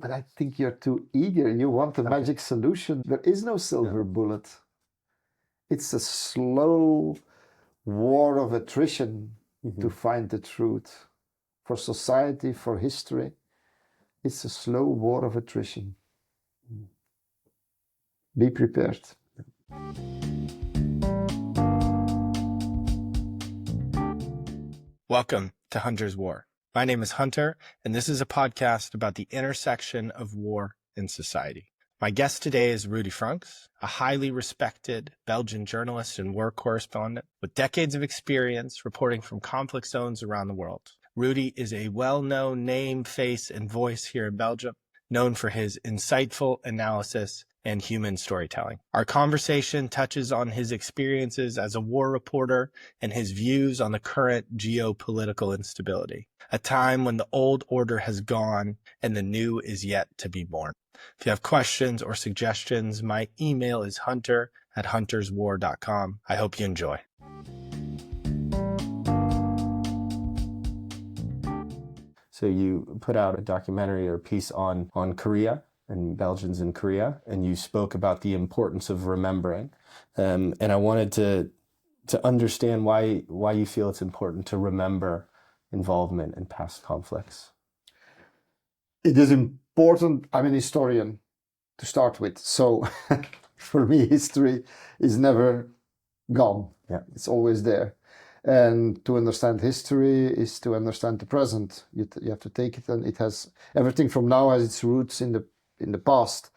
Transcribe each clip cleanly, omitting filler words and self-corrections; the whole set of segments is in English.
But I think you're too eager. You want a magic solution. There is no silver bullet. It's a slow war of attrition to find the truth. For society, for history, it's a slow war of attrition. Be prepared. Welcome to Hunter's War. My name is Hunter, and this is a podcast about the intersection of war and society. My guest today is Rudi Vranckx, a highly respected Belgian journalist and war correspondent with decades of experience reporting from conflict zones around the world. Rudi is a well-known name, face, and voice here in Belgium, known for his insightful analysis and human storytelling. Our conversation touches on his experiences as a war reporter and his views on the current geopolitical instability, a time when the old order has gone and the new is yet to be born. If you have questions or suggestions, my email is hunter@hunterswar.com. I hope you enjoy. So you put out a documentary or piece on Korea and Belgians in Korea, and you spoke about the importance of remembering. And I wanted to understand why you feel it's important to remember involvement in past conflicts. It is important. I'm an historian to start with. So for me, history is never gone. Yeah. It's always there. And to understand history is to understand the present. You have to take it, and it has everything from now has its roots in the past.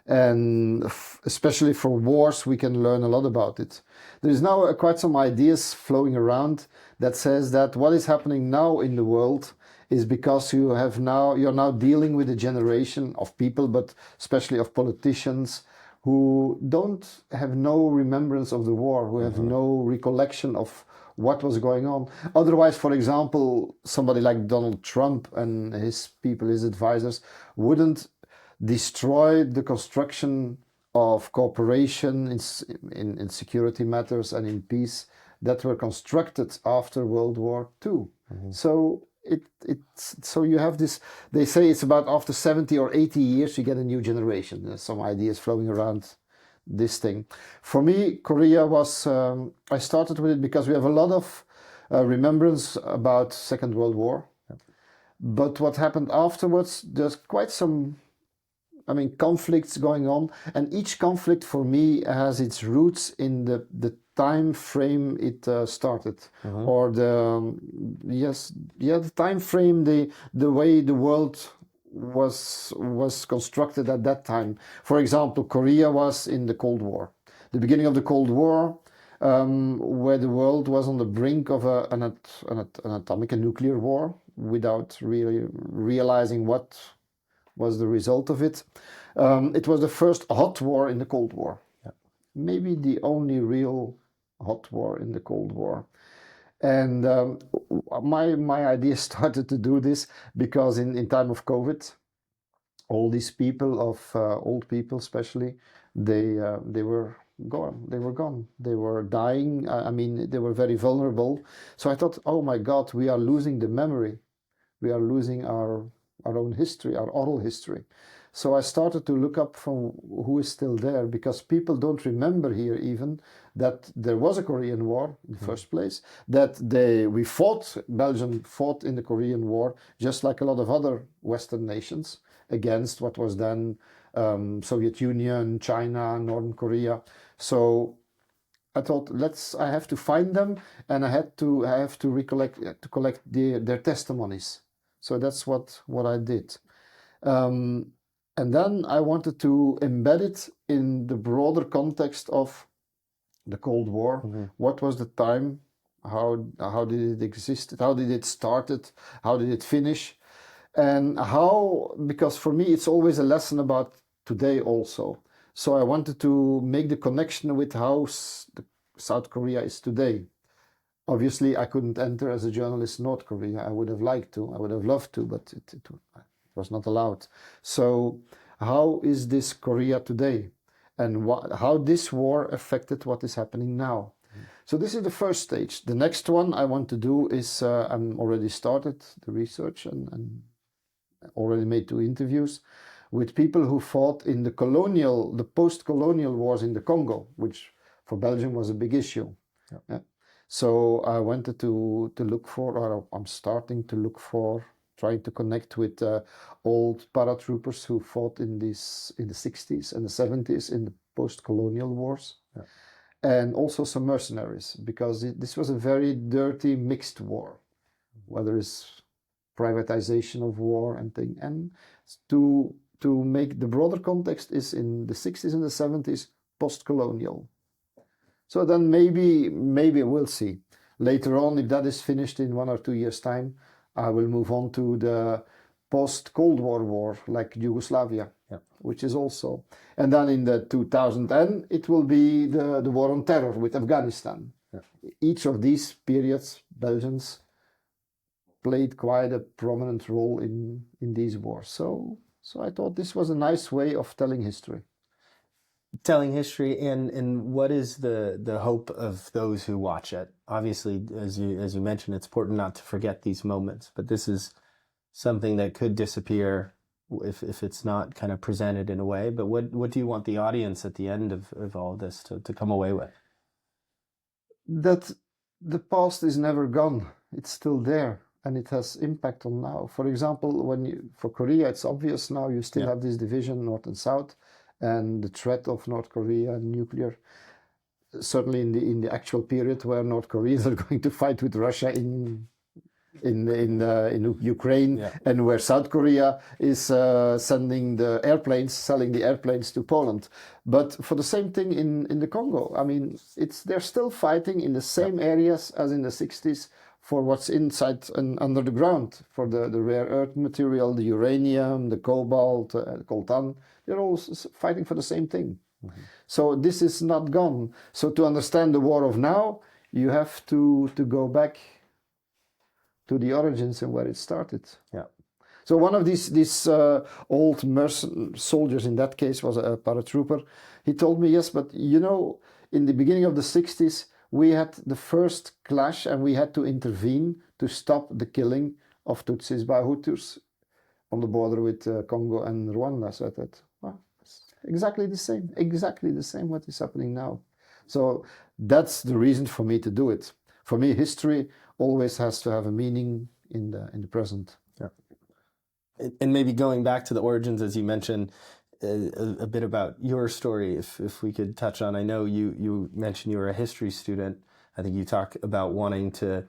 And especially for wars, we can learn a lot about it. There is now quite some ideas flowing around that says that what is happening now in the world is because you're now dealing with a generation of people, but especially of politicians, who don't have no remembrance of the war, who have no recollection of what was going on. Otherwise, for example, somebody like Donald Trump and his people, his advisors, wouldn't destroy the construction of cooperation in security matters and in peace that were constructed after World War II. So so you have this, they say it's about after 70 or 80 years you get a new generation. There's some ideas flowing around this thing. For me, Korea was, I started with it because we have a lot of remembrance about Second World War. But what happened afterwards, there's quite some, conflicts going on, and each conflict for me has its roots in the time frame it started, or the time frame, the way the world was constructed at that time. For example, Korea was in the Cold War, the beginning of the Cold War, where the world was on the brink of an atomic and nuclear war without really realizing what was the result of it. It was the first hot war in the Cold War. Yeah. Maybe the only real hot war in the Cold War. And my idea started to do this because in time of COVID, all these people, old people especially, they were gone. They were gone. They were dying. They were very vulnerable. So I thought, oh my God, we are losing the memory. We are losing our own history, our oral history. So I started to look up from who is still there, because people don't remember here even that there was a Korean War in the first place, that Belgium fought in the Korean War, just like a lot of other Western nations, against what was then Soviet Union, China, Northern Korea. So I thought, I have to find them, and I have to collect their testimonies. So that's what I did. And then I wanted to embed it in the broader context of the Cold War. What was the time? How did it exist? How did it started? How did it finish? And because for me it's always a lesson about today also. So I wanted to make the connection with how South Korea is today. Obviously, I couldn't enter as a journalist North Korea. I would have liked to. I would have loved to, but it was not allowed. So how is this Korea today? And how this war affected what is happening now? So this is the first stage. The next one I want to do is, I'm already started the research and already made 2 interviews. with people who fought in the post-colonial wars in the Congo, which for Belgium was a big issue. Yeah. Yeah. So I wanted to look for, or I'm starting to look for, trying to connect with old paratroopers who fought in the 60s and the 70s in the post-colonial wars. Yeah. And also some mercenaries, because this was a very dirty mixed war, where there is privatization of war and thing. And to make the broader context is in the 60s and the 70s post-colonial. So then maybe we'll see. Later on, if that is finished in 1 or 2 years' time, I will move on to the post-Cold War, like Yugoslavia, yeah. which is also. And then in the 2010, it will be the war on terror with Afghanistan. Yeah. Each of these periods, Belgians played quite a prominent role in these wars. So I thought this was a nice way of telling history. Telling history, and what is the hope of those who watch it? Obviously, as you mentioned, it's important not to forget these moments, but this is something that could disappear if it's not kind of presented in a way. But what do you want the audience at the end of all of this to come away with? That the past is never gone. It's still there, and it has impact on now. For example, for Korea, it's obvious now you still have this division, North and South, and the threat of North Korea and nuclear. Certainly in the actual period where North Koreans are going to fight with Russia in Ukraine, and where South Korea is selling the airplanes to Poland. But for the same thing in the Congo, I mean, they're still fighting in the same areas as in the 60s for what's inside and under the ground, for the rare earth material, the uranium, the cobalt, coltan. They're all fighting for the same thing. Mm-hmm. So this is not gone. So to understand the war of now, you have to go back to the origins and where it started. Yeah. So one of these old soldiers, in that case was a paratrooper, he told me, yes, but you know, in the beginning of the 60s, we had the first clash and we had to intervene to stop the killing of Tutsis by Hutus on the border with Congo and Rwanda. So I thought, well, it's exactly the same what is happening now. So that's the reason for me to do it. For me, history always has to have a meaning in the present. Yeah. And maybe going back to the origins, as you mentioned, a bit about your story, if we could touch on. I know you mentioned you were a history student. I think you talk about wanting to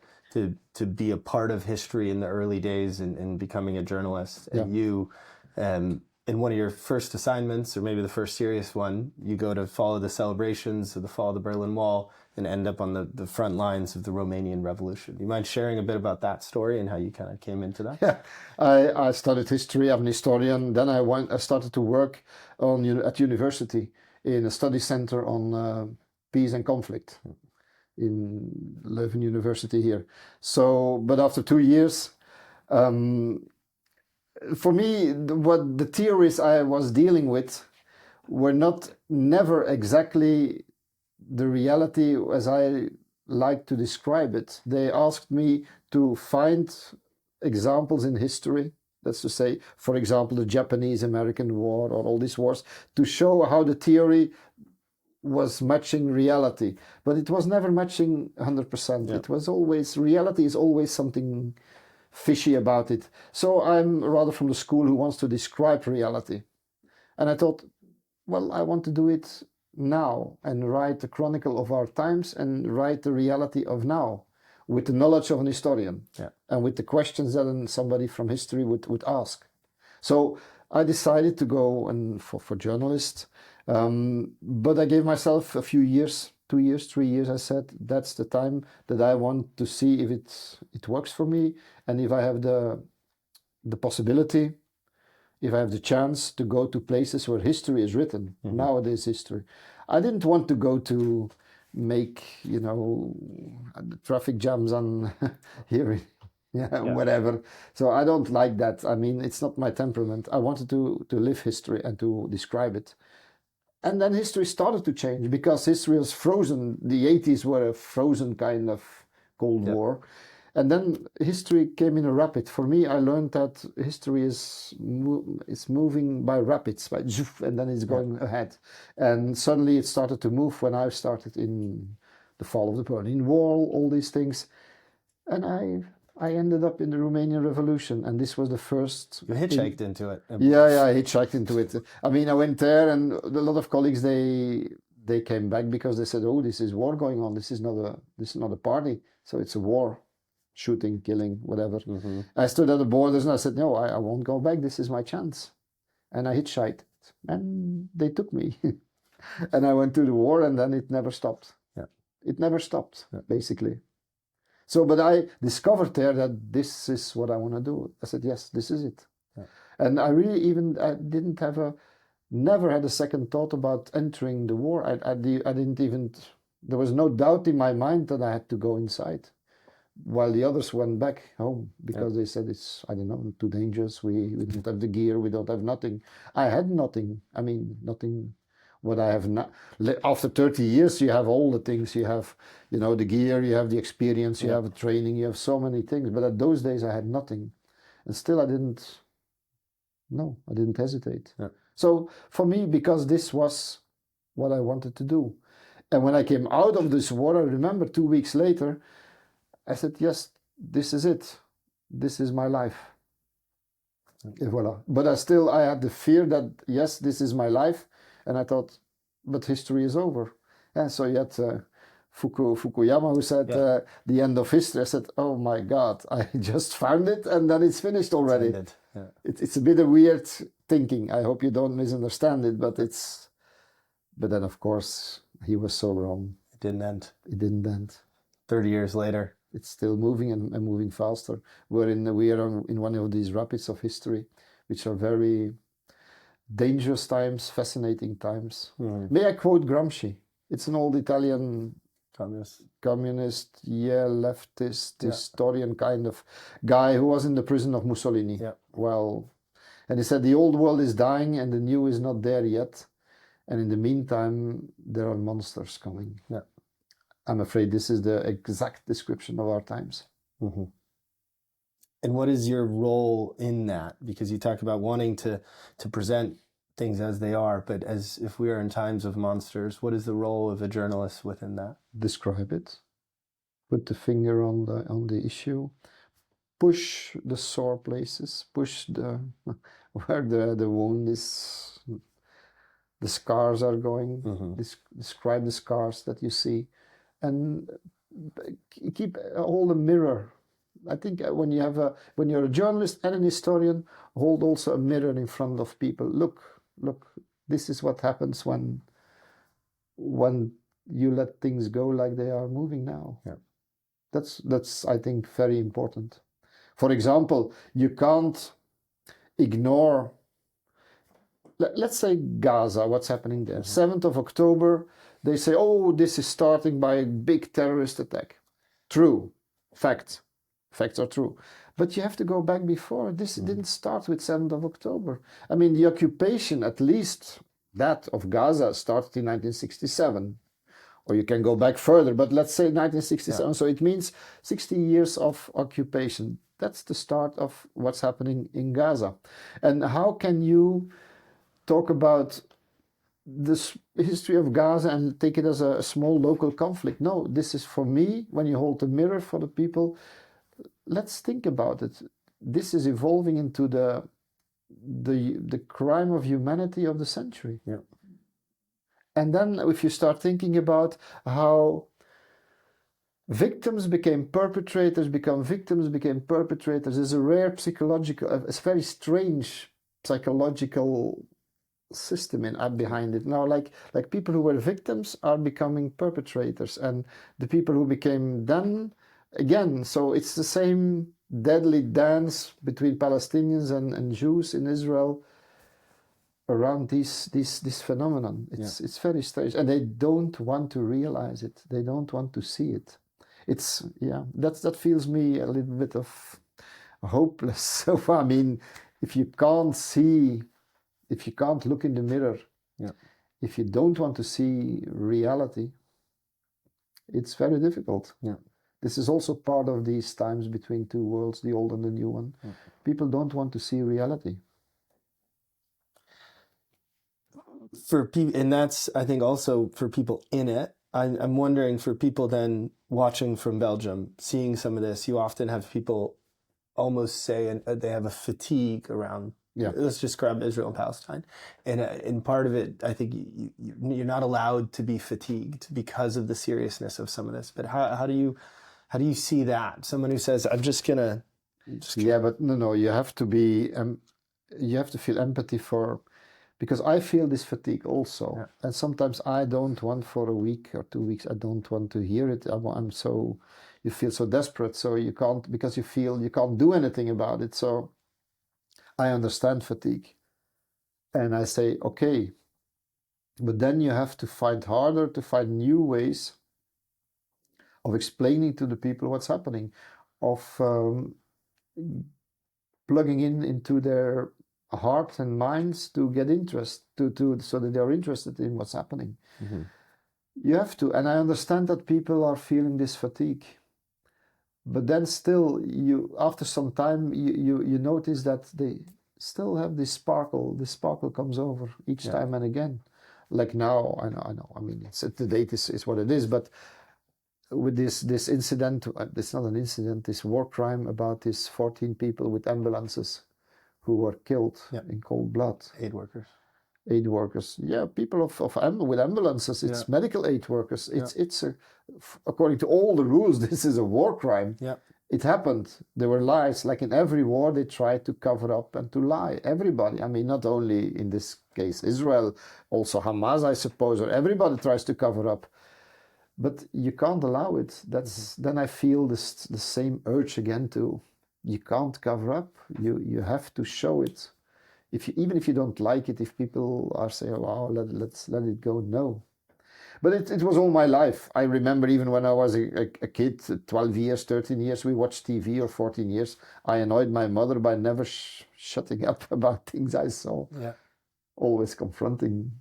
be a part of history in the early days and becoming a journalist. And you, in one of your first assignments, or maybe the first serious one, you go to follow the celebrations of the fall of the Berlin Wall and end up on the front lines of the Romanian Revolution. Do you mind sharing a bit about that story and how you kind of came into that? Yeah, I studied history. I'm an historian. Then I started to work at university in a study center on peace and conflict in Leuven University here. So, but after 2 years, for me, what the theories I was dealing with were never exactly the reality as I like to describe it. They asked me to find examples in history, that's to say, for example, the Japanese-American War or all these wars, to show how the theory was matching reality. But it was never matching 100%. It was always, reality is always something fishy about it. So I'm rather from the school who wants to describe reality. And I thought, well, I want to do it now and write a chronicle of our times and write the reality of now with the knowledge of an historian and with the questions that somebody from history would ask. So I decided to go and for journalist, but I gave myself a few years, 2 years, 3 years. I said, that's the time that I want to see if it works for me and if I have the possibility, if I have the chance to go to places where history is written, nowadays history. I didn't want to go to make, the traffic jams on here, whatever. So I don't like that. I mean, it's not my temperament. I wanted to live history and to describe it. And then history started to change because history was frozen. The 80s were a frozen kind of Cold War. And then history came in a rapid. For me, I learned that history is moving by rapids, by zoof, and then it's going ahead. And suddenly it started to move when I started in the fall of the Berlin Wall, all these things. And I ended up in the Romanian Revolution, and this was the first... You hitchhiked into it. Yeah, I hitchhiked into it. I mean, I went there, and a lot of colleagues, they came back because they said, oh, this is war going on. This is not a party. So it's a war. Shooting, killing, whatever. Mm-hmm. I stood at the borders and I said, no, I won't go back. This is my chance. And I hitchhiked. And they took me. And I went to the war, and then it never stopped. Yeah. It never stopped, basically. So, but I discovered there that this is what I want to do. I said, yes, this is it. Yeah. And I really never had a second thought about entering the war. I didn't even, there was no doubt in my mind that I had to go inside. While the others went back home because they said it's, I don't know, too dangerous. We don't have the gear. We don't have nothing. I had nothing. I mean, nothing. What I have now, after 30 years, you have all the things. You have, the gear. You have the experience. You have the training. You have so many things. But at those days, I had nothing, and still I didn't hesitate. Yeah. So for me, because this was what I wanted to do, and when I came out of this war, I remember 2 weeks later, I said, yes, this is it. This is my life. Et voila. But I had the fear that, yes, this is my life. And I thought, but history is over. And so you had Fukuyama who said, the end of history. I said, oh my God, I just found it and then it's finished already. It's a bit of weird thinking. I hope you don't misunderstand it, but then of course, he was so wrong. It didn't end. 30 years later. It's still moving and moving faster. We are in one of these rapids of history, which are very dangerous times, fascinating times. Mm. May I quote Gramsci? It's an old Italian communist, leftist, historian kind of guy who was in the prison of Mussolini. Yeah. Well, and he said the old world is dying and the new is not there yet. And in the meantime, there are monsters coming. Yeah. I'm afraid this is the exact description of our times. Mm-hmm. And what is your role in that? Because you talk about wanting to present things as they are, but as if we are in times of monsters, what is the role of a journalist within that? Describe it. Put the finger on the issue. Push the sore places. Push where the wound is. The scars are going. Mm-hmm. Describe the scars that you see. And hold a mirror. I think when you're a journalist and an historian, hold also a mirror in front of people. Look, this is what happens when you let things go like they are moving now. Yeah. That's I think very important. For example, you can't ignore, let's say Gaza, what's happening there. 7th of October, they say, oh, this is starting by a big terrorist attack. True. Facts are true. But you have to go back before. This didn't start with 7th of October. I mean, the occupation, at least that of Gaza, started in 1967. Or you can go back further, but let's say 1967. Yeah. So it means 60 years of occupation. That's the start of what's happening in Gaza. And how can you talk about this history of Gaza and take it as a small local conflict? No, this is for me, when you hold the mirror for the people, let's think about it. This is evolving into the crime of humanity of the century. Yeah. And then if you start thinking about how victims became perpetrators, there's a rare psychological, a very strange psychological system behind it now. Like people who were victims are becoming perpetrators, and the people who became then again. So it's the same deadly dance between Palestinians and Jews in Israel around this phenomenon. It's very strange, and they don't want to realize it. They don't want to see it. That feels me a little bit of hopeless. So I mean, if you can't see, if you can't look in the mirror, if you don't want to see reality, it's very difficult. Yeah. This is also part of these times between two worlds, the old and the new one. People don't want to see reality. For people, and that's, I think, also for people in it. I'm wondering, for people then watching from Belgium, seeing some of this, you often have people almost say, and they have a fatigue around. Yeah. Let's just grab Israel and Palestine, and part of it, I think, you're not allowed to be fatigued because of the seriousness of some of this. But how do you see that? Someone who says, "I'm just gonna." Yeah, but no, you have to be, you have to feel empathy for, because I feel this fatigue also, Yeah. and sometimes I don't want, for a week or 2 weeks, I don't want to hear it. I'm so, you feel so desperate, so you can't, because you feel you can't do anything about it. So I understand fatigue, and I say, okay, but then you have to find harder to find new ways of explaining to the people what's happening, of plugging into their hearts and minds to get interest, to so that they are interested in what's happening. Mm-hmm. You have to, and I understand that people are feeling this fatigue, but then still, you after some time, you notice that they still have this sparkle. This sparkle comes over each time and again. Like now, I know. I mean, the date is what it is, but with this incident, it's not an incident, this war crime about these 14 people with ambulances who were killed in cold blood. Aid workers. Yeah, people with ambulances. It's medical aid workers. It's according to all the rules, this is a war crime. Yeah. It happened. There were lies. Like in every war, they try to cover up and to lie. Everybody. I mean, not only in this case Israel, also Hamas, I suppose, or everybody tries to cover up. But you can't allow it. Then I feel the same urge again to, you can't cover up. You have to show it. Even if you don't like it, if people are saying, "Wow, let's let it go," no. But it was all my life. I remember even when I was a kid, 12 years, 13 years, we watched TV, or 14 years. I annoyed my mother by never shutting up about things I saw. Yeah. Always confronting.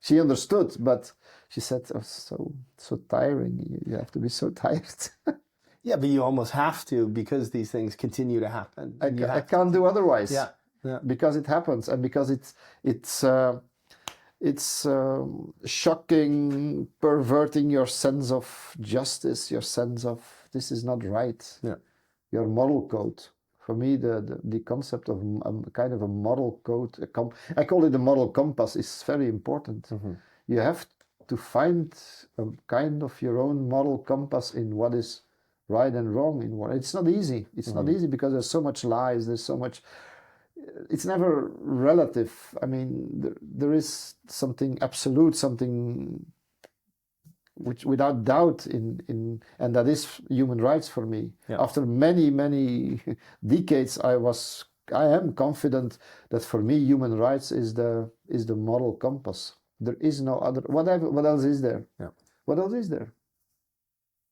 She understood, but she said, "Oh, so tiring. You have to be so tired." Yeah, but you almost have to, because these things continue to happen. I can't do otherwise. Yeah. Because it happens, and because it's shocking, perverting your sense of justice, your sense of this is not right. Yeah. Your moral code. For me, the concept of kind of a moral code, I call it a moral compass, is very important. Mm-hmm. You have to find a kind of your own moral compass in what is right and wrong in war. It's not easy. It's not easy because there's so much lies. There's so much. It's never relative. I mean, there is something absolute, something which without doubt and that is human rights for me. Yeah. After many decades, I am confident that for me human rights is the moral compass. There is no other. What else is there? Yeah. What else is there?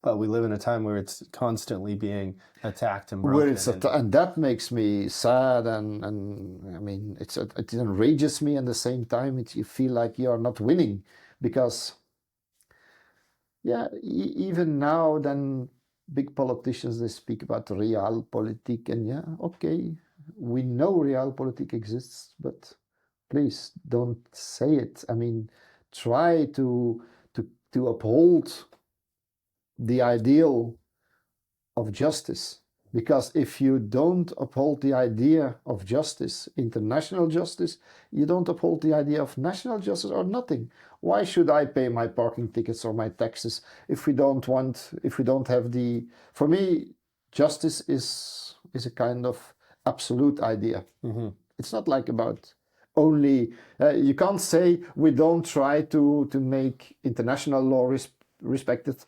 Well, we live in a time where it's constantly being attacked and broken. And that makes me sad, and I mean, it enrages me. At the same time, you feel like you are not winning, because even now, then big politicians, they speak about realpolitik, and okay, we know realpolitik exists, but please don't say it. I mean, try to uphold the ideal of justice, because if you don't uphold the idea of justice, international justice, you don't uphold the idea of national justice or nothing. Why should I pay my parking tickets or my taxes if we don't have for me, justice is a kind of absolute idea. Mm-hmm. It's not like about only, you can't say we don't try to make international law respected.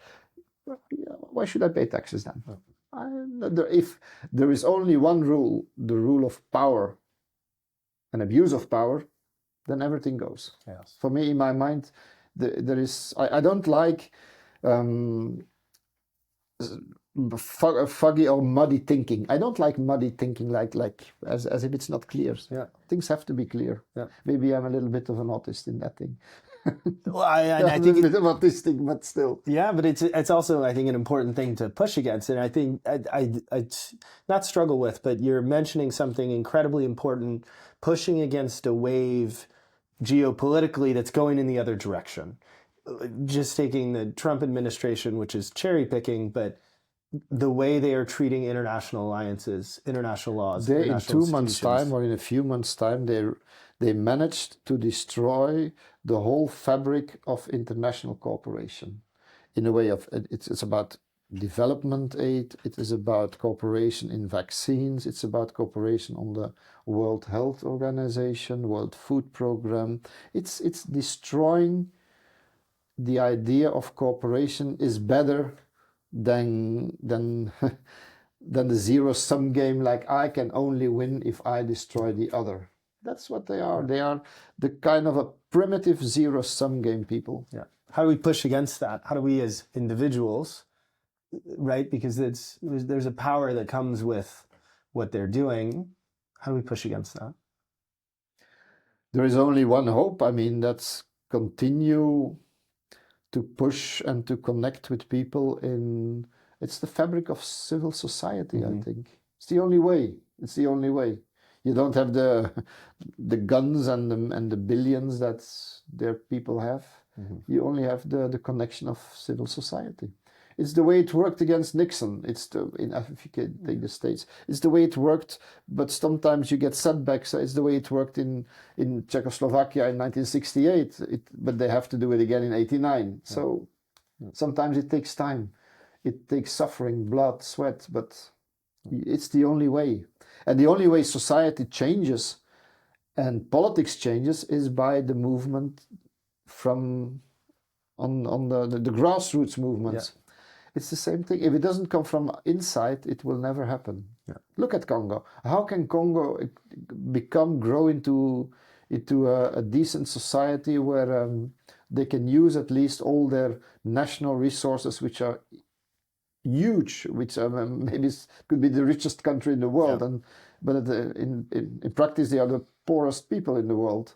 Why should I pay taxes then? If there is only one rule, the rule of power and abuse of power, then everything goes. Yes. For me, in my mind, there is. I don't like foggy or muddy thinking. I don't like muddy thinking, like as if it's not clear. Yeah. Things have to be clear. Yeah. Maybe I'm a little bit of an autist in that thing. Well, I I'm think a bit autistic, but still. yeah, but it's also, I think, an important thing to push against. And I think I not struggle with, but you're mentioning something incredibly important, pushing against a wave geopolitically that's going in the other direction. Just taking the Trump administration, which is cherry picking, but the way they are treating international alliances, international laws, They, in international 2 months' time institutions. or in a few months' time, they managed to destroy the whole fabric of international cooperation. In a way of it's about development aid, it is about cooperation in vaccines, it's about cooperation on the World Health Organization, World Food Program. It's destroying the idea of cooperation is better than than the zero-sum game, like I can only win if I destroy the other. That's what they are. They are the kind of a primitive zero-sum game people. Yeah. How do we push against that? How do we as individuals, right? Because there's a power that comes with what they're doing. How do we push against that? There is only one hope. I mean, that's continue to push and to connect with people in... It's the fabric of civil society, I think. It's the only way. It's the only way. You don't have the guns and the billions that their people have. You only have the connection of civil society. It's the way it worked against Nixon. If you take the States, it's the way it worked. But sometimes you get setbacks. It's the way it worked in Czechoslovakia in 1968. But they have to do it again in '89. So sometimes it takes time. It takes suffering, blood, sweat. But it's the only way. And the only way society changes and politics changes is by the movement from on the grassroots movements. Yeah. It's the same thing. If it doesn't come from inside, it will never happen. Yeah. Look at Congo. How can Congo grow into a decent society where they can use at least all their national resources, which are huge, which maybe could be the richest country in the world, yeah. But in practice they are the poorest people in the world.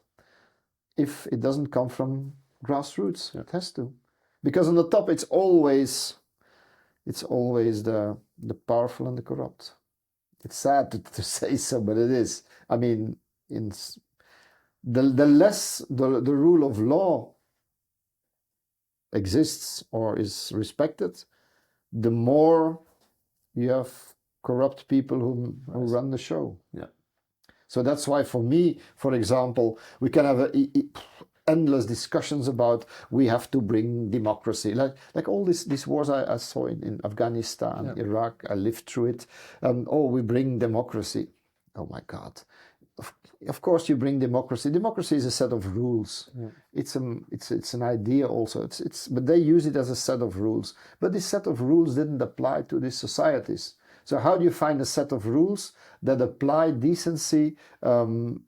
If it doesn't come from grassroots, yeah. It has to, because on the top it's always the powerful and the corrupt. It's sad to say so, but it is. I mean, the less the rule of law exists or is respected, the more you have corrupt people who run the show. Yeah. So that's why, for me, for example, we can have endless discussions about we have to bring democracy, like all these wars I saw in Afghanistan, yeah. Iraq. I lived through it. We bring democracy. Oh my God! Of course you bring democracy. Democracy is a set of rules. Yeah. It's an idea also. But they use it as a set of rules. But this set of rules didn't apply to these societies. So how do you find a set of rules that apply decency and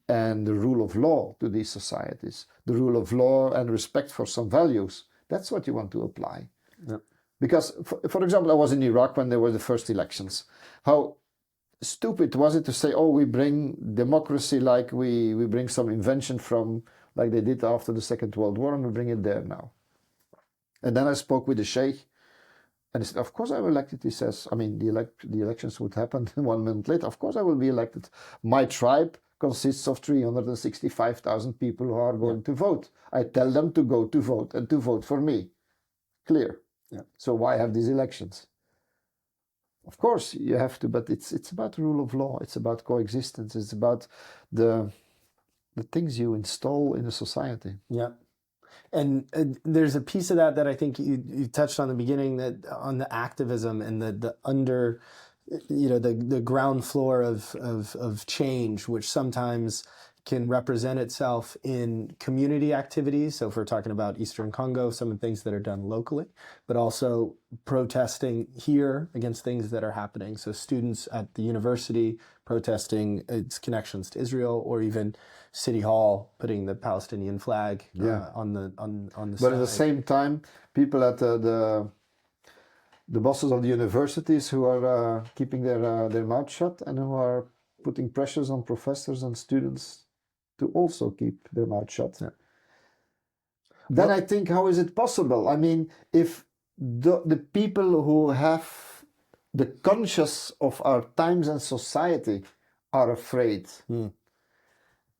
the rule of law to these societies? The rule of law and respect for some values. That's what you want to apply. Yeah. Because, for example, I was in Iraq when there were the first elections. How stupid was it to say, we bring democracy like we bring some invention from, like they did after the Second World War, and we bring it there now. And then I spoke with the sheikh. And he said, of course I will elected. He says, I mean, the elections would happen 1 minute later. Of course I will be elected. My tribe consists of 365,000 people who are going to vote. I tell them to go to vote and to vote for me. Clear. Yeah. So why have these elections? Of course you have to, but it's about the rule of law. It's about coexistence. It's about the things you install in a society. Yeah. And there's a piece of that I think you touched on the beginning, that on the activism and the under, the ground floor of change, which sometimes can represent itself in community activities. So if we're talking about Eastern Congo, some of the things that are done locally, but also protesting here against things that are happening. So students at the university protesting its connections to Israel, or even City Hall putting the Palestinian flag on the But side. at the same time, people at the bosses of the universities who are keeping their mouth shut and who are putting pressures on professors and students to also keep their mouth shut. Yeah. then I think, how is it possible? I mean, if the people who have the conscious of our times and society are afraid,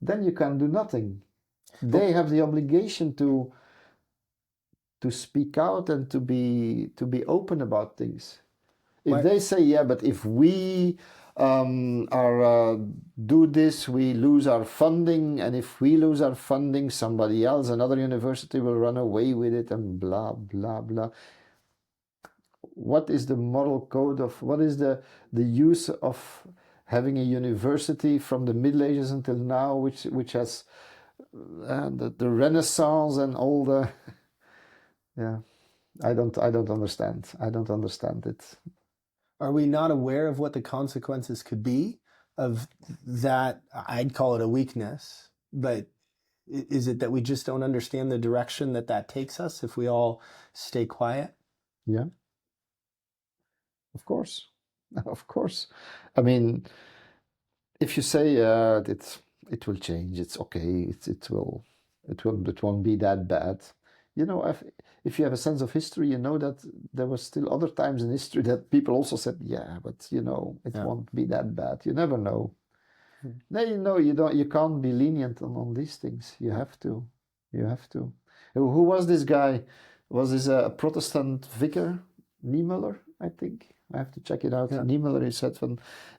then you can do nothing. They have the obligation to speak out and to be open about things. If they say, yeah, but if we do this, we lose our funding, and if we lose our funding, somebody else, another university will run away with it, and blah blah blah. What is the moral code of, what is the use of having a university from the Middle Ages until now, which has the Renaissance and all the yeah, I don't understand. I don't understand it. Are we not aware of what the consequences could be of that? I'd call it a weakness, but is it that we just don't understand the direction that takes us if we all stay quiet? Yeah. Of course. Of course. I mean, if you say it will change, it's okay, it won't be that bad. You know, if you have a sense of history, you know that there was still other times in history that people also said, yeah, but you know, it won't be that bad. You never know. Then you know you can't be lenient on these things. You have to. Who was this guy? Was this a Protestant vicar? Niemöller, I think. I have to check it out. Yeah. Niemöller, he said,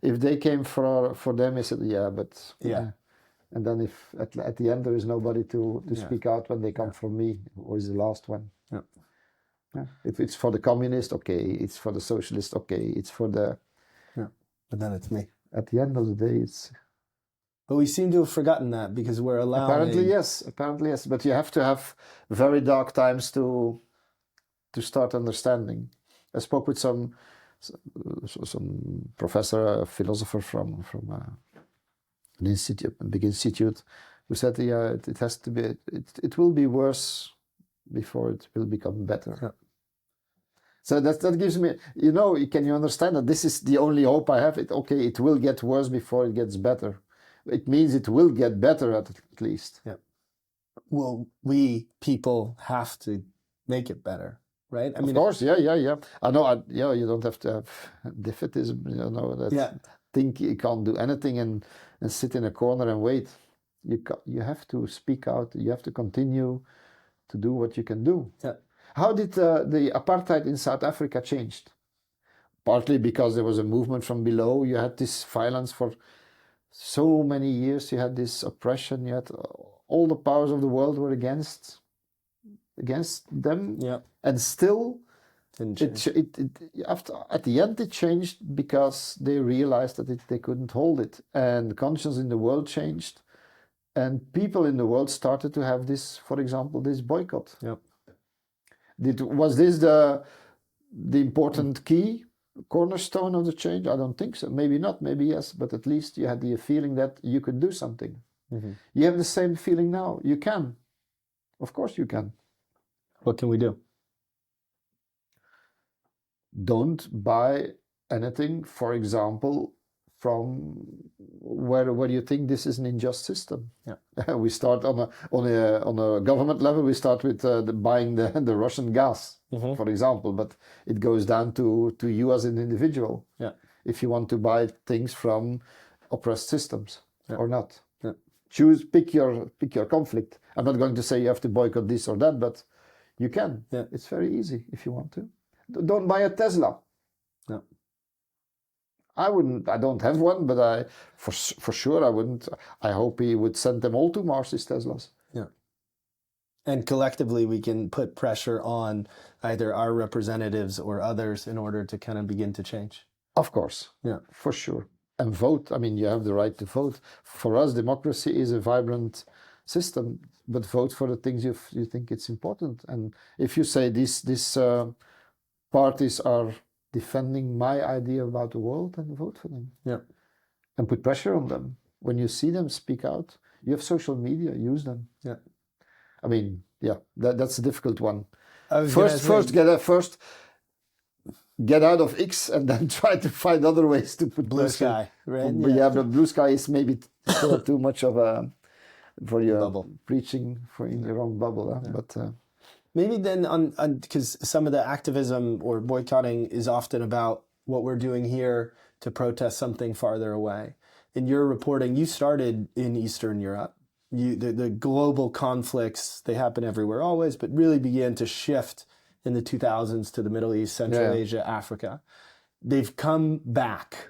if they came for them, he said, yeah, but yeah. And then if at the end there is nobody to speak out when they come from me, who is the last one? Yeah. Yeah. If it's for the communist, okay. It's for the socialist, okay. It's for the... Yeah. But then it's me. At the end of the day, it's... But we seem to have forgotten that because we're allowing... Apparently, yes. But you have to have very dark times to start understanding. I spoke with some professor, a philosopher from an institute, a big institute, who said, yeah, it has to be, it will be worse before it will become better. Yeah. So that gives me, you know, can you understand that this is the only hope I have? It will get worse before it gets better. It means it will get better at least. Yeah. Well, we people have to make it better. Right? I mean, of course, yeah. I know, you don't have to have defeatism, you know, that think you can't do anything and sit in a corner and wait. You have to speak out. You have to continue to do what you can do. Yeah. How did the apartheid in South Africa changed? Partly because there was a movement from below. You had this violence for so many years. You had this oppression. You had all the powers of the world were against them, and still at the end it changed because they realized that they couldn't hold it, and conscience in the world changed, and people in the world started to have this, for example, this boycott. Was this the important key cornerstone of the change? I don't think so. Maybe not, maybe yes, but at least you had the feeling that you could do something. You have the same feeling now. You can, of course you can. What can we do? Don't buy anything, for example, from where you think this is an unjust system. Yeah. We start on a government level. We start with buying the Russian gas, for example, but it goes down to you as an individual. Yeah. If you want to buy things from oppressed systems or not. Yeah. Pick your conflict. I'm not going to say you have to boycott this or that, but you can. Yeah. It's very easy if you want to. Don't buy a Tesla. No. I wouldn't. I don't have one, but for sure I wouldn't. I hope he would send them all to Mars, his Teslas. Yeah. And collectively we can put pressure on either our representatives or others in order to kind of begin to change. Of course. Yeah. For sure. And vote. I mean, you have the right to vote. For us, democracy is a vibrant system, but vote for the things you think it's important. And if you say these parties are defending my idea about the world, then vote for them. Yeah. And put pressure on them. When you see them, speak out. You have social media, use them. Yeah. I mean, yeah, that's a difficult one. First get out of X and then try to find other ways to put blue pressure. Sky, right? Yeah, but blue sky is maybe too much of a for your bubble. preaching for in your own bubble. Yeah. But maybe then on because some of the activism or boycotting is often about what we're doing here to protest something farther away. In your reporting, you started in Eastern Europe. The global conflicts, they happen everywhere always, but really began to shift in the 2000s to the Middle East, Central Asia, Africa. They've come back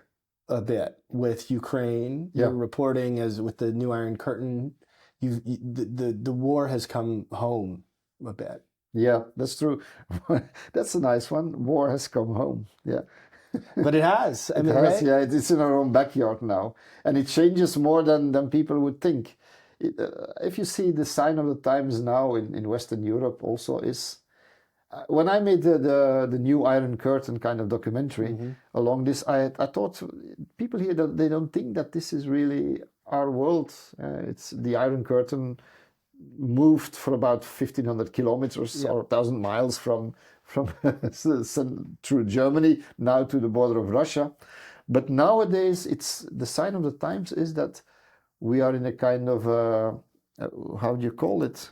a bit with Ukraine. You're reporting as with the New Iron Curtain. The war has come home a bit. Yeah, that's true. That's a nice one. War has come home. Yeah. But it has. It has, right? Yeah, it's in our own backyard now. And it changes more than people would think. If you see the sign of the times now in Western Europe also is... when I made the New Iron Curtain kind of documentary along this, I thought people here, they don't think that this is really our world. It's the Iron Curtain moved for about 1,500 kilometers or 1,000 miles from through Germany now to the border of Russia. But nowadays, it's the sign of the times is that we are in a kind of how do you call it?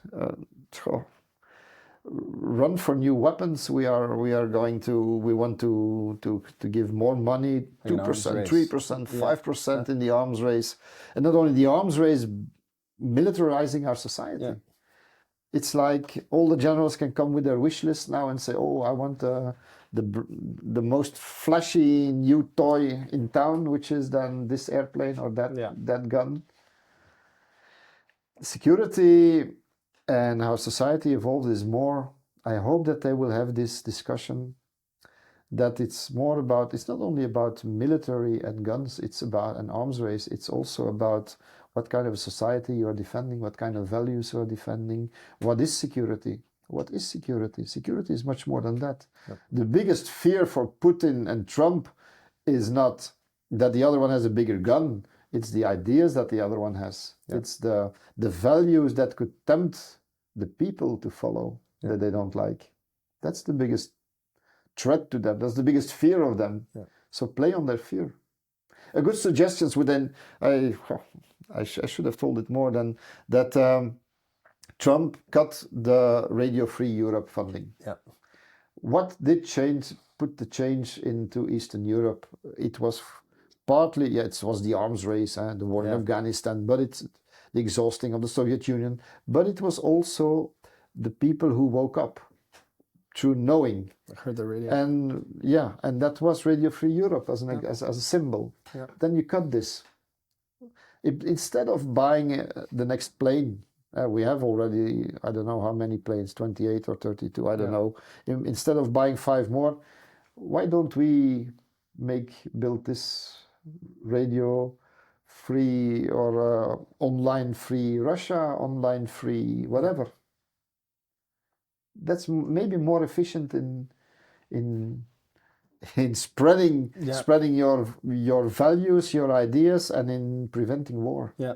Run for new weapons. We want to give more money, 2%, 3%, 5% in the arms race, and not only the arms race, militarizing our society. Yeah. It's like all the generals can come with their wish list now and say, "Oh, I want the most flashy new toy in town, which is then this airplane or that gun." Security and how society evolves is more. I hope that they will have this discussion. That it's more about. It's not only about military and guns. It's about an arms race. It's also about what kind of a society you are defending, what kind of values you are defending. What is security? What is security? Security is much more than that. Yep. The biggest fear for Putin and Trump is not that the other one has a bigger gun. It's the ideas that the other one has. Yep. It's the values that could tempt the people to follow that they don't like. That's the biggest threat to them. That's the biggest fear of them. Yep. So play on their fear. A good suggestions would then... I should have told it more than that. Trump cut the Radio Free Europe funding. Yeah. What did put the change into Eastern Europe? It was partly, it was the arms race and the war in Afghanistan, but it's the exhausting of the Soviet Union. But it was also the people who woke up through knowing. I heard the radio. And that was Radio Free Europe as a symbol. Yeah. Then you cut this. Instead of buying the next plane, we have already, I don't know how many planes, 28 or 32, I don't know. Instead of buying 5 more, why don't we build this radio free or online free Russia, online free whatever? That's maybe more efficient in spreading your values, your ideas, and in preventing war. Yeah.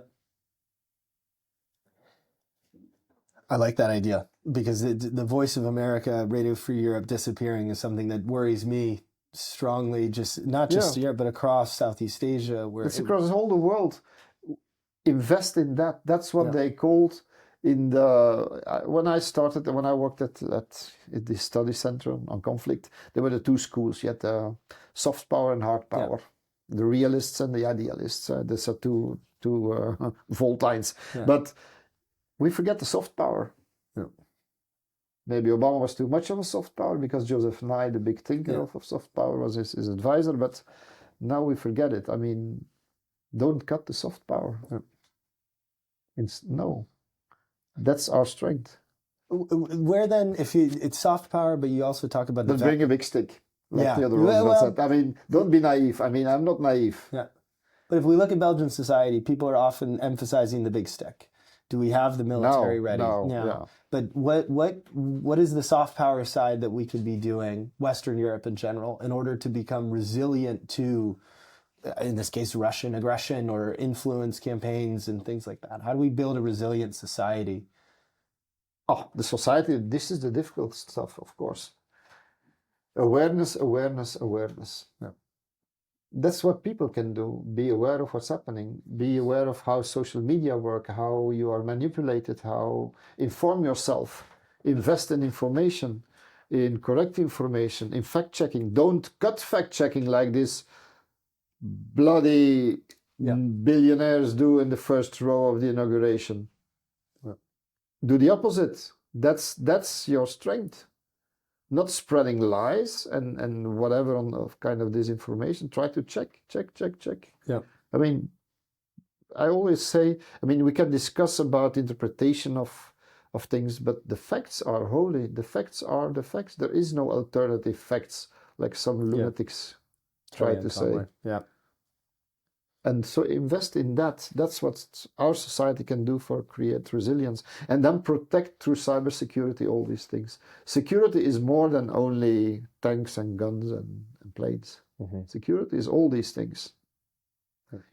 I like that idea because the Voice of America, Radio Free Europe disappearing is something that worries me strongly, not just Europe, but across Southeast Asia. It's across all the world. Invest in that. That's what they called when I worked at the study center on conflict, there were the 2 schools. You had soft power and hard power, the realists and the idealists. These are two Voltaires. Yeah. But we forget the soft power. Yeah. Maybe Obama was too much of a soft power because Joseph Nye, the big thinker of soft power, was his advisor. But now we forget it. I mean, don't cut the soft power. Yeah. No. That's our strength. Where then, it's soft power, but you also talk about the... bring a big stick. Like the other ones. I mean, don't be naive. I mean, I'm not naive. Yeah. But if we look at Belgian society, people are often emphasizing the big stick. Do we have the military ready? No. Yeah. But what is the soft power side that we could be doing, Western Europe in general, in order to become resilient to, in this case, Russian aggression or influence campaigns and things like that? How do we build a resilient society? Oh, the society, this is the difficult stuff, of course. Awareness. Yeah. that's what people can do. Be aware of what's happening. Be aware of how social media work, how you are manipulated, how inform yourself. Invest in information, in correct information, in fact-checking. Don't cut fact-checking like this bloody billionaires do in the first row of the inauguration. Yeah. Do the opposite. That's your strength. Not spreading lies and whatever of kind of disinformation. Try to check. Yeah. I mean, I always say, I mean, we can discuss about interpretation of things, but the facts are holy. The facts are the facts. There is no alternative facts, like some lunatics try to say. Yeah. And so invest in that. That's what our society can do for create resilience. And then protect through cybersecurity all these things. Security is more than only tanks and guns and planes. Mm-hmm. Security is all these things.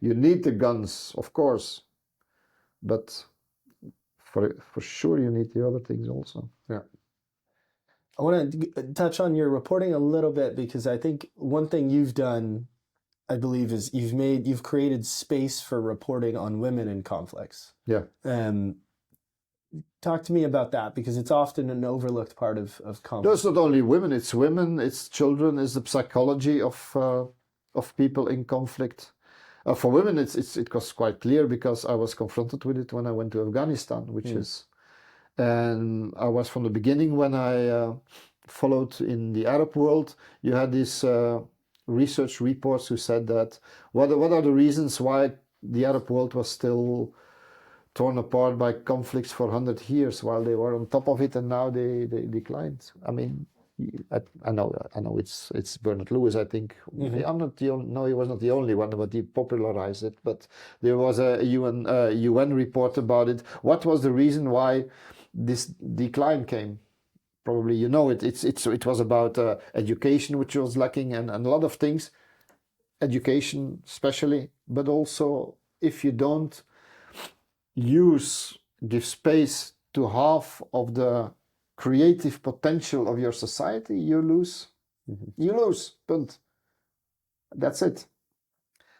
You need the guns, of course, but for sure you need the other things also. Yeah. I want to touch on your reporting a little bit, because I think one thing you've done, I believe, is you've created space for reporting on women in conflicts. Yeah. Talk to me about that, because it's often an overlooked part of conflict. No, it's not only women, it's children, it's the psychology of people in conflict. For women, it was quite clear, because I was confronted with it when I went to Afghanistan, and I was from the beginning when I followed in the Arab world. You had these research reports who said that what are the reasons why the Arab world was still torn apart by conflicts for 100 years while they were on top of it, and now they declined. I mean, I know it's Bernard Lewis, I think. Mm-hmm. I'm not the only, no, he was not the only one, but he popularized it. But there was a UN report about it. What was the reason why this decline came? Probably you know it. It was about education, which was lacking, and a lot of things. Education, especially, but also if you don't give space to half of the creative potential of your society, you lose. Mm-hmm. You lose. Punt. That's it.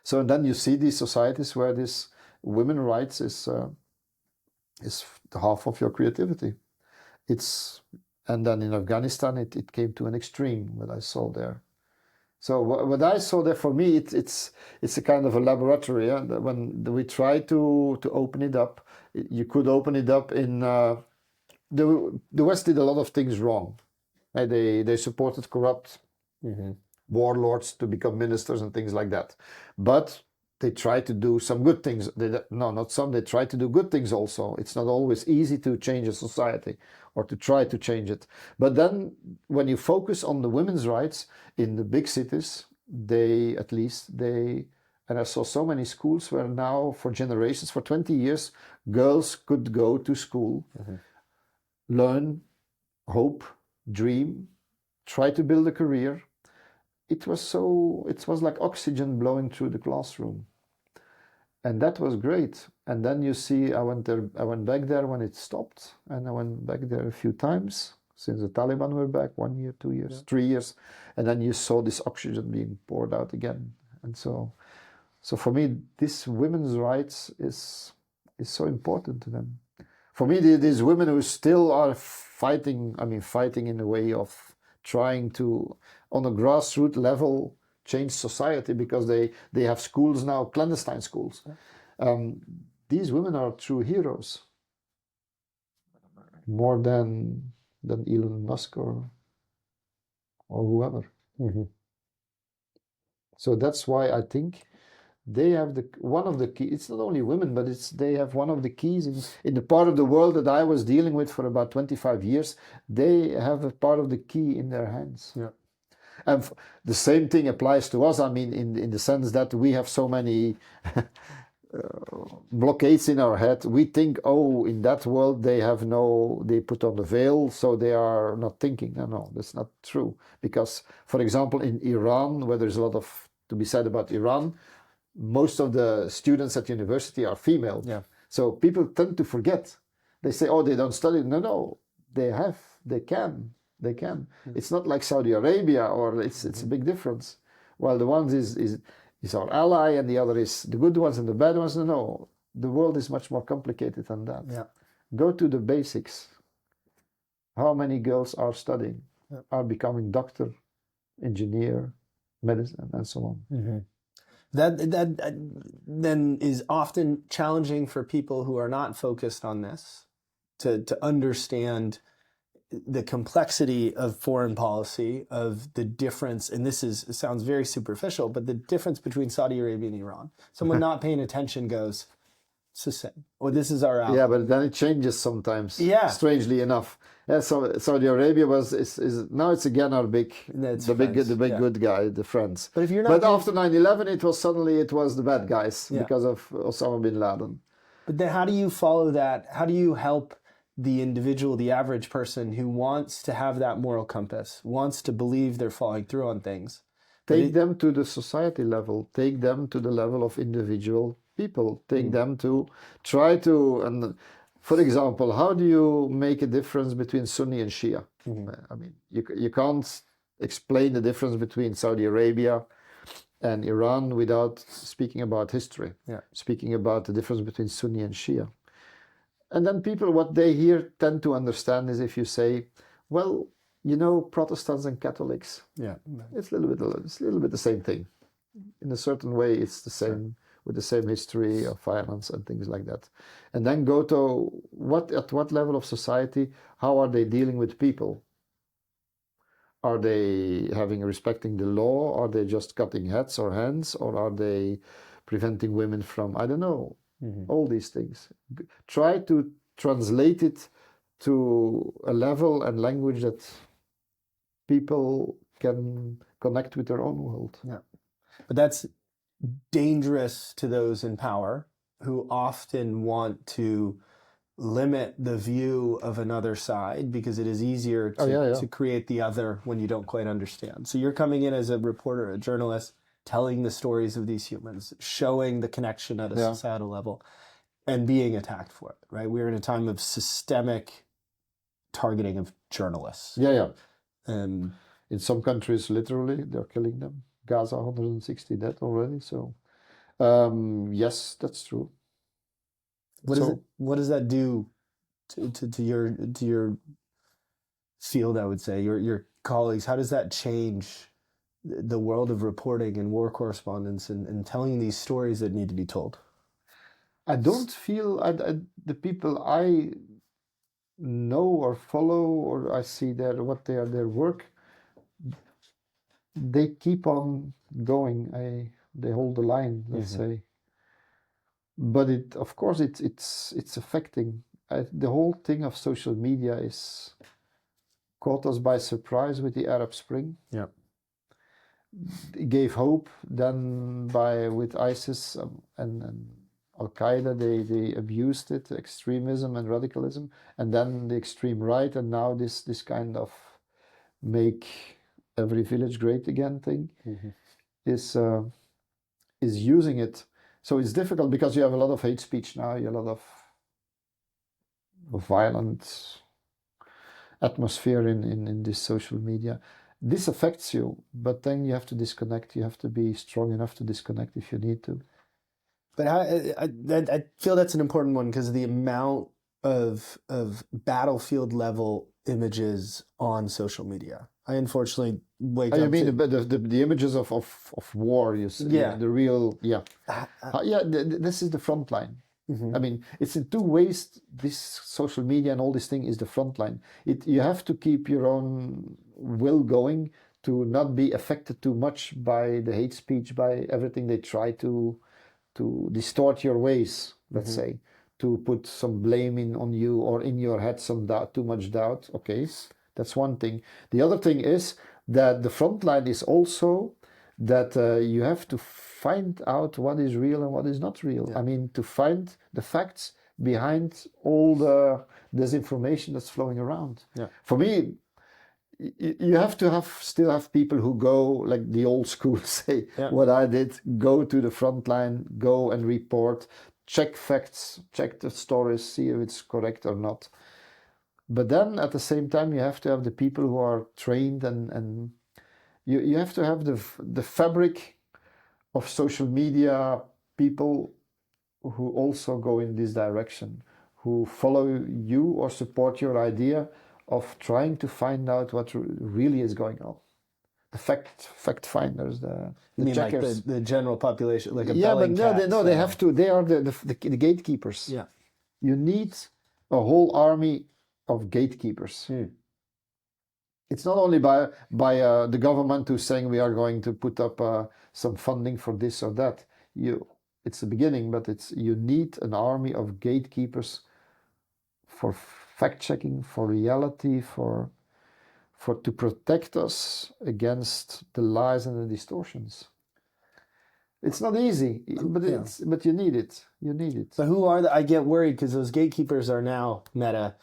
So then you see these societies where this women's rights is the half of your creativity. And then in Afghanistan, it came to an extreme, what I saw there. So what I saw there, for me, it's a kind of a laboratory. Yeah? When we try to open it up, you could open it up in the West did a lot of things wrong. They supported corrupt warlords to become ministers and things like that, but they try to do some good things. They try to do good things also. It's not always easy to change a society or to try to change it. But then when you focus on the women's rights in the big cities, and I saw so many schools where now for generations, for 20 years, girls could go to school, learn, hope, dream, try to build a career. It was like oxygen blowing through the classroom. And that was great. And then you see, I went back there when it stopped, and I went back there a few times since the Taliban were back, 1 year, 2 years, 3 years, and then you saw this oxygen being poured out again. And so for me, this women's rights is so important to them. For me, these women who still are fighting in a way of trying to, on a grassroots level, change society, because they have schools now, clandestine schools. These women are true heroes, more than Elon Musk or whoever. Mm-hmm. So that's why I think they have one of the keys. It's not only women, but they have one of the keys in the part of the world that I was dealing with for about 25 years. They have a part of the key in their hands. Yeah. And the same thing applies to us. I mean, in the sense that we have so many blockades in our head. We think, in that world they put on the veil, so they are not thinking. No, that's not true. Because, for example, in Iran, where there's a lot to be said about Iran, most of the students at university are female. Yeah. So people tend to forget. They say, they don't study. No, they can. It's not like Saudi Arabia, or it's a big difference. While the ones is our ally and the other is the good ones and the bad ones. No, the world is much more complicated than that. Yeah. Go to the basics. How many girls are studying, are becoming doctor, engineer, medicine, and so on? Mm-hmm. That then is often challenging for people who are not focused on this to understand the complexity of foreign policy, of the difference, and it sounds very superficial, but the difference between Saudi Arabia and Iran. Someone not paying attention goes, it's the same. Or this is our ally. Yeah, but then it changes sometimes. Yeah. Strangely enough. Yeah, so Saudi Arabia is now it's again our big good guy, the friends. But if you're not But after 9/11 it was the bad guys because of Osama bin Laden. But then how do you follow that? How do you help the individual, the average person who wants to have that moral compass, wants to believe they're following through on things? Take them to the society level, take them to the level of individual people, take them to try to, and for example, how do you make a difference between Sunni and Shia? I mean, you can't explain the difference between Saudi Arabia and Iran without speaking about history, speaking about the difference between Sunni and Shia. And then people, what they here tend to understand is if you say, well, you know, Protestants and Catholics, it's a little bit the same thing. In a certain way, it's the same, with the same history of violence and things like that. And then go to at what level of society, how are they dealing with people? Are they respecting the law? Are they just cutting heads or hands? Or are they preventing women from, I don't know, all these things. Try to translate it to a level and language that people can connect with their own world. Yeah. But that's dangerous to those in power who often want to limit the view of another side because it is easier to create the other when you don't quite understand. So you're coming in as a reporter, a journalist, telling the stories of these humans, showing the connection at a societal level, and being attacked for it, right? We're in a time of systemic targeting of journalists. In some countries, literally, they're killing them. Gaza, 160 dead already. So, yes, that's true. What does that do to your field? I would say your colleagues. How does that change the world of reporting and war correspondence and telling these stories that need to be told? I don't feel the people I know or follow or I see their work. They keep on going. They hold the line, let's say. But of course, it's affecting. The whole thing of social media is caught us by surprise with the Arab Spring. It gave hope. Then with ISIS and Al Qaeda, they abused it, extremism and radicalism, and then the extreme right, and now this kind of make every village great again thing is using it. So it's difficult because you have a lot of hate speech now, you have a lot of violent atmosphere in this social media. This affects you, but then you have to disconnect. You have to be strong enough to disconnect if you need to. But I feel that's an important one because the amount of battlefield level images on social media. I unfortunately wake up. You mean the images of war? You see, the real this is the front line. I mean, it's in two ways. This social media and all this thing is the front line. You have to keep your own will going to not be affected too much by the hate speech, by everything they try to distort your ways. Let's say, to put some blame on you or in your head some doubt, too much doubt. Okay, that's one thing. The other thing is that the front line is also that you have to find out what is real and what is not real. I mean, to find the facts behind all the disinformation that's flowing around. For me, you have to still have people who go, like the old school say, what I did, go to the front line, go and report, check facts, check the stories, see if it's correct or not. But then at the same time, you have to have the people who are trained and you have to have the fabric of social media people who also go in this direction, who follow you or support your idea of trying to find out what really is going on. The fact finders, the mean checkers. Like the general population, like a Yeah, but Bellingcat no, they style. have to. They are the gatekeepers. Yeah. You need a whole army of gatekeepers. It's not only by the government who's saying we are going to put up some funding for this or that. It's the beginning, but you need an army of gatekeepers for fact checking, for reality, for to protect us against the lies and the distortions. It's not easy, but you need it. You need it. But who are I get worried because those gatekeepers are now Meta,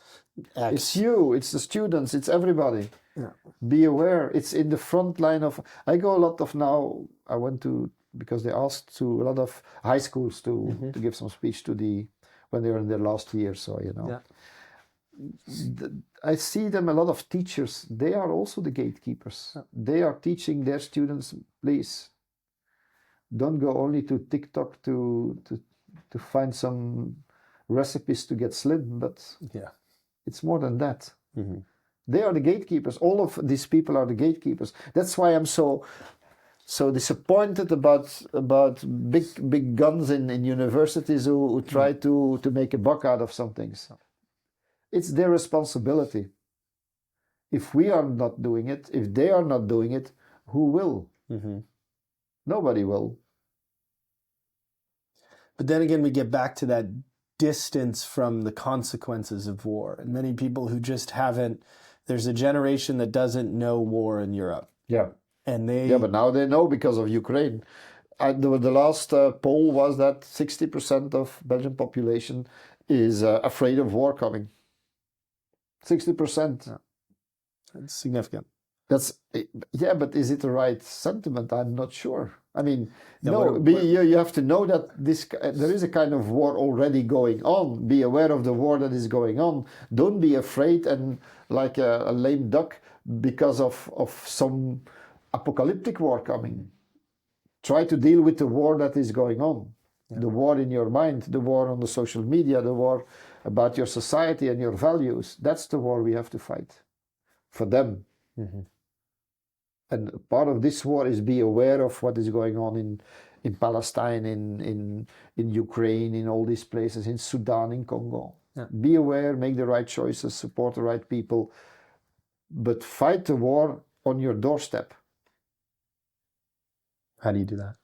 X. It's you. It's the students. It's everybody. Yeah. Be aware. It's in the front line of. I go a lot of now. I went to because they asked to a lot of high schools to give some speech to when they were in their last year. So Yeah. I see them a lot of teachers. They are also the gatekeepers. Yeah. They are teaching their students. Please, don't go only to TikTok to find some recipes to get slim, but it's more than that. They are the gatekeepers. All of these people are the gatekeepers. That's why I'm so disappointed about big guns in universities who try to make a buck out of some things. It's their responsibility. If we are not doing it, if they are not doing it, who will? Nobody will. But then again, we get back to that distance from the consequences of war. And many people who just haven't, there's a generation that doesn't know war in Europe. Yeah. And but now they know because of Ukraine. The last poll was that 60% of Belgian population is afraid of war coming. 60%. Yeah. That's significant. But is it the right sentiment? I'm not sure. I mean, Yeah, you have to know that there is a kind of war already going on. Be aware of the war that is going on. Don't be afraid and like a lame duck because of some apocalyptic war coming. Try to deal with the war that is going on. The war in your mind, the war on the social media, the war about your society and your values. That's the war we have to fight for them. And part of this war is be aware of what is going on in Palestine, in Ukraine, in all these places, in Sudan, in Congo. Yeah. Be aware, make the right choices, support the right people, but fight the war on your doorstep. How do you do that?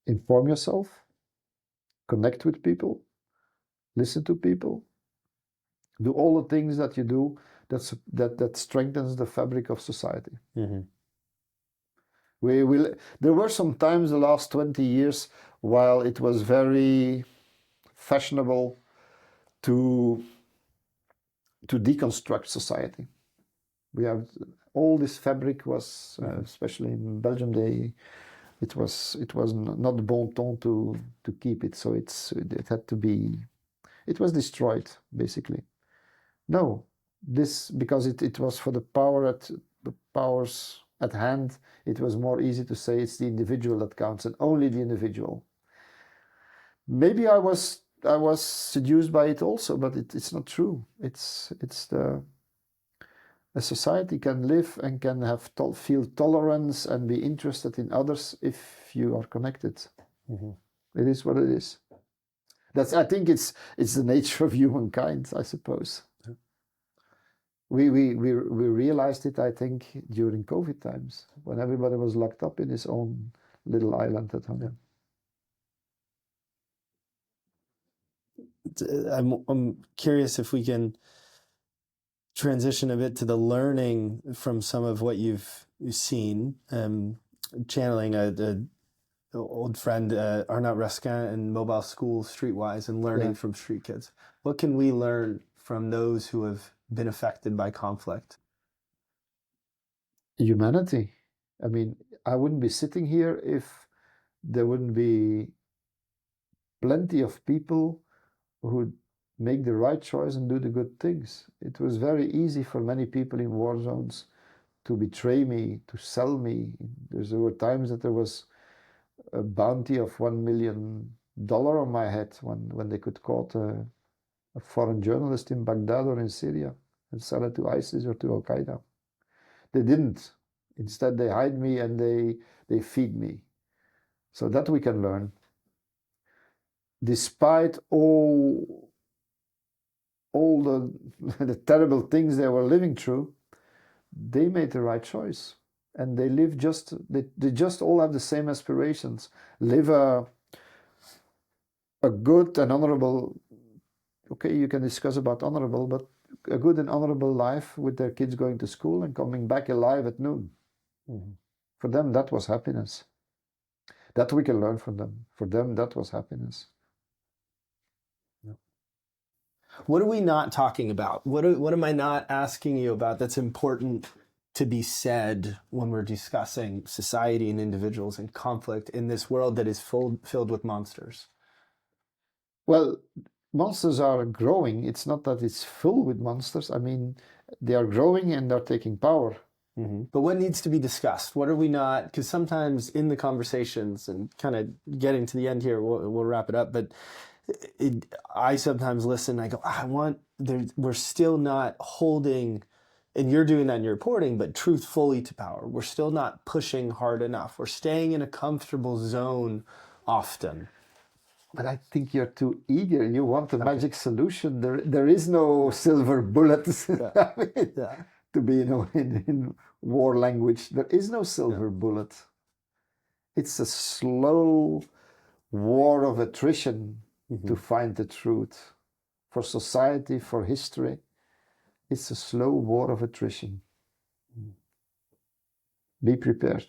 Inform yourself, connect with people, listen to people, do all the things that you do that strengthens the fabric of society. There were some times the last 20 years while it was very fashionable to deconstruct society. We have all this fabric was, especially in Belgium, it was not bon ton to keep it, so it had to be. It was destroyed basically. No, because it was for the powers at hand. It was more easy to say it's the individual that counts and only the individual. Maybe I was seduced by it also, but it's not true. A society can live and can have feel tolerance and be interested in others if you are connected. It is what it is. I think it's the nature of humankind, I suppose. We realized it, I think, during COVID times when everybody was locked up in his own little island at home. I'm curious if we can transition a bit to the learning from some of what you've seen, channeling a old friend, Arnaud Resquin, in Mobile School Streetwise, and learning from street kids. What can we learn from those who have been affected by conflict? Humanity. I mean, I wouldn't be sitting here if there wouldn't be plenty of people who make the right choice and do the good things. It was very easy for many people in war zones to betray me, to sell me. There were times that there was a bounty of $1 million on my head when they could caught a foreign journalist in Baghdad or in Syria and sell it to ISIS or to Al Qaeda. They didn't. Instead, they hide me and they feed me. So that we can learn. Despite all the terrible things they were living through, they made the right choice. And they live they just all have the same aspirations. Live a good and honorable, okay, you can discuss about honorable, but a good and honorable life with their kids going to school and coming back alive at noon. Mm-hmm. For them, that was happiness. That we can learn from them. For them, that was happiness. What are we not talking about? What am I not asking you about that's important to be said when we're discussing society and individuals and conflict in this world that is filled with monsters? Well, monsters are growing. It's not that it's full with monsters. I mean, they are growing and they're taking power. Mm-hmm. But what needs to be discussed? What are we not? Because sometimes in the conversations, and kind of getting to the end here, we'll wrap it up, but I sometimes listen, I go, we're still not holding, and you're doing that in your reporting, but truth fully to power. We're still not pushing hard enough. We're staying in a comfortable zone often. But I think you're too eager. You want a magic solution. There is no silver bullet. Yeah. I mean, to be in war language, there is no silver bullet. It's a slow war of attrition. Mm-hmm. To find the truth. For society, for history, it's a slow war of attrition. Be prepared.